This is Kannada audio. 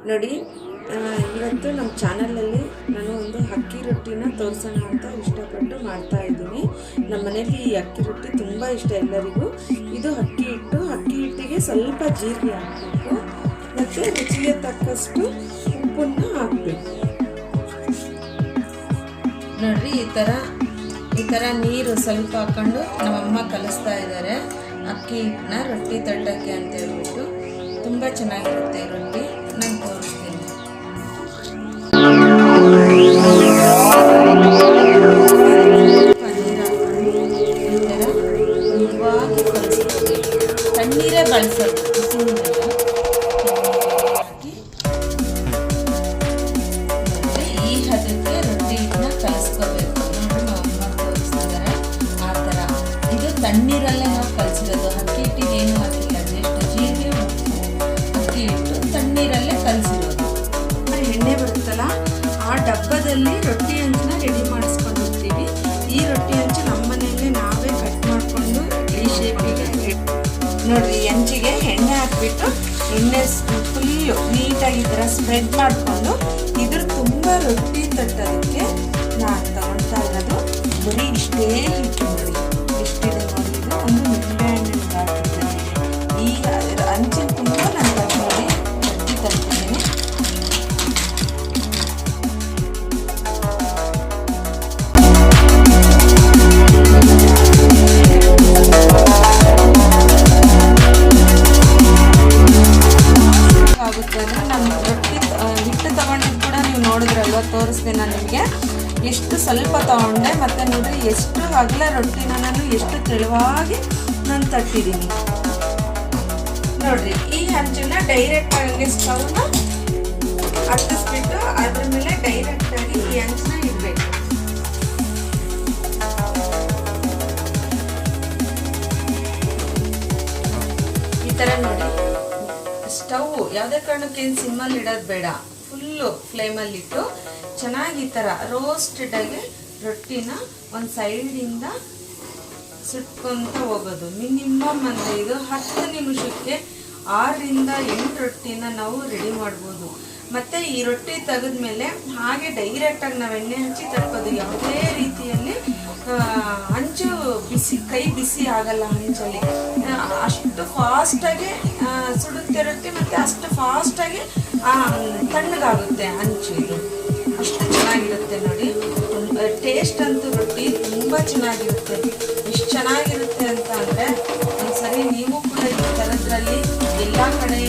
ನೋಡಿ, ಇವತ್ತು ನಮ್ಮ ಚಾನಲಲ್ಲಿ ನಾನು ಒಂದು ಅಕ್ಕಿ ರೊಟ್ಟಿನ ತೋರಿಸೋಣ ಅಂತ ಇಷ್ಟಪಟ್ಟು ಮಾಡ್ತಾ ಇದ್ದೀನಿ. ನಮ್ಮ ಮನೇಲಿ ಈ ಅಕ್ಕಿ ರೊಟ್ಟಿ ತುಂಬ ಇಷ್ಟ ಎಲ್ಲರಿಗೂ. ಇದು ಅಕ್ಕಿ ಹಿಟ್ಟಿಗೆ ಸ್ವಲ್ಪ ಜೀರಿಗೆ ಹಾಕಬೇಕು ಮತ್ತು ರುಚಿಗೆ ತಕ್ಕಷ್ಟು ಉಪ್ಪನ್ನು ಹಾಕಬೇಕು. ನೋಡಿರಿ, ಈ ಥರ ನೀರು ಸ್ವಲ್ಪ ಹಾಕ್ಕೊಂಡು ನಮ್ಮಮ್ಮ ಕಲಿಸ್ತಾ ಇದ್ದಾರೆ ಅಕ್ಕಿ ಹಿಟ್ಟನ್ನ ರೊಟ್ಟಿ ತಟ್ಟಕ್ಕೆ ಅಂತ ಹೇಳ್ಬಿಟ್ಟು. ತುಂಬ ಚೆನ್ನಾಗಿರುತ್ತೆ ಈ ರೊಟ್ಟಿ. ನಾನು ತೋರಿಸ್ತೀನಿ. ಪನ್ನೀರ್ ಹಾಕ್ಕೊಂಡು ಈ ಥರ ನಿಜವಾಗಿ ಕಲಿಸ್ತೀವಿ. ತಣ್ಣೀರೇ ಬಳಸೋದು, ಬಿಸಿ ನೀರಲ್ಲ. ಹಾಕಿ ಈ ಹದಕ್ಕೆ ರೊಟ್ಟಿ ಹಿಟ್ಟನ್ನ ಕಲಿಸ್ಕೋಬೇಕು. ನೋಡಿ, ಅಮ್ಮ ತೋರಿಸ್ತಿದ್ದಾರೆ ಆ ಥರ. ಇದು ತಣ್ಣೀರಲ್ಲೇ ನಾವು ಕಲಿಸಿರೋದು, ಅಕ್ಕಿ ಹಿಟ್ಟಿಗೆ ಏನು ಹಾಕಿಲ್ಲ. ಎಷ್ಟು ಜೀರಿಗೆ ಅಕ್ಕಿ ಹಿಟ್ಟು ತಣ್ಣೀರಲ್ಲೇ ಕಲಿಸಿರೋದು. ಎಣ್ಣೆ ಬರುತ್ತಲ್ಲ, ಆ ಡಬ್ಬದಲ್ಲಿ ರೊಟ್ಟಿ ಹಂಚನ್ನ ರೆಡಿ ಮಾಡಿಸ್ಕೊಂಡಿರ್ತೀವಿ. ಈ ರೊಟ್ಟಿ ಹಂಚು ನಮ್ಮ ಮನೆಯಲ್ಲಿ ನಾವೇ ಕಟ್ ಮಾಡಿಕೊಂಡು ಈ ಶೇಪಿಗೆ ನೋಡಿರಿ, ಹೆಂಚಿಗೆ ಎಣ್ಣೆ ಹಾಕ್ಬಿಟ್ಟು ಎಣ್ಣೆ ಫುಲ್ಲು ನೀಟಾಗಿ ಈ ಥರ ಸ್ಪ್ರೆಡ್ ಮಾಡಿಕೊಂಡು ಇದ್ರ ತುಂಬ ರೊಟ್ಟಿ ತಟ್ಟೋದಕ್ಕೆ ನಾನು ತಗೊಳ್ತಾ ಇರೋದು. ಬರೀ ಇಷ್ಟೇ ಹಿಟ್ಟು ನೋಡಿ, ಎಷ್ಟಿದೆ ನೋಡಿ. ಇದು ಒಂದು ನಿಂಬೆ ಹಣ್ಣಿನ ಹಾಕಿದ್ದೀನಿ. ಈ ಹಂಚಿನ ತುಂಬ ನಾನು ಕಟ್ ಮಾಡಿ ರೊಟ್ಟಿ ತರ್ತಿದ್ದೀನಿ. ಆಗುತ್ತೆ ಅಂದರೆ ನಾನು ರೊಟ್ಟಿ ಹಿಟ್ಟು ತಗೊಂಡಿದ್ದು ಕೂಡ ನೀವು ನೋಡಿದ್ರಲ್ವ, ತೋರಿಸ್ದೆ ನಾನು ನಿಮಗೆ. ಎಷ್ಟು ಸ್ವಲ್ಪ ತಗೊಂಡೆ, ಮತ್ತು ನೋಡಿರಿ ಎಷ್ಟು ಅಗಲ ರೊಟ್ಟಿನ ನಾನು ಎಷ್ಟು ತೆಳುವಾಗಿ ನಾನು ತಟ್ಟಿದ್ದೀನಿ. ನೋಡಿರಿ, ಈ ಹಂಚನ್ನ ಡೈರೆಕ್ಟಾಗಿ ಹಂಗೆ ಸ್ಟವ್ನ ಹತ್ತಿಸ್ಬಿಟ್ಟು ಅದ್ರ ಮೇಲೆ ಡೈರೆಕ್ಟಾಗಿ ಈ ಹಂಚನ್ನ ಇಡಬೇಕು. ಈ ಥರ ನೋಡಿ, ಸ್ಟವ್ ಯಾವುದೇ ಕಾರಣಕ್ಕೇನು ಸಿಮ್ಮಲ್ಲಿ ಇಡೋದು ಬೇಡ, ಫುಲ್ಲು ಫ್ಲೇಮಲ್ಲಿಟ್ಟು ಚೆನ್ನಾಗಿ ಈ ಥರ ರೋಸ್ಟೆಡಾಗಿ ರೊಟ್ಟಿನ ಒಂದು ಸೈಡಿಂದ ಸುಟ್ಕೊತ ಹೋಗೋದು. ಮಿನಿಮಮ್ ಅಂದರೆ ಇದು 10 ನಿಮಿಷಕ್ಕೆ 6ರಿಂದ 8 ರೊಟ್ಟಿನ ನಾವು ರೆಡಿ ಮಾಡ್ಬೋದು. ಮತ್ತು ಈ ರೊಟ್ಟಿ ತೆಗೆದ್ಮೇಲೆ ಹಾಗೆ ಡೈರೆಕ್ಟಾಗಿ ನಾವು ಎಣ್ಣೆ ಹಂಚಿ ತಡ್ಕೋದು. ಯಾವುದೇ ರೀತಿಯಲ್ಲಿ ಹಂಚು ಕೈ ಬಿಸಿ ಆಗಲ್ಲ ಹಂಚಲ್ಲಿ. ಅಷ್ಟು ಫಾಸ್ಟಾಗಿ ಸುಡುತ್ತೆ ರೊಟ್ಟಿ, ಮತ್ತು ಅಷ್ಟು ಫಾಸ್ಟಾಗಿ ತಣ್ಣಗಾಗುತ್ತೆ ಹಂಚು. ಇದು ಅಷ್ಟು ಚೆನ್ನಾಗಿರುತ್ತೆ ನೋಡಿ. ಟೇಸ್ಟ್ ಅಂತೂ ರೊಟ್ಟಿ ತುಂಬ ಚೆನ್ನಾಗಿರುತ್ತೆ. ಎಷ್ಟು ಚೆನ್ನಾಗಿರುತ್ತೆ ಅಂತ ಅಂದರೆ ಒಂದ್ಸರಿ ನೀವು ಕೂಡ ಈ ಥರದ್ರಲ್ಲಿ ಎಲ್ಲ ಕಡೆ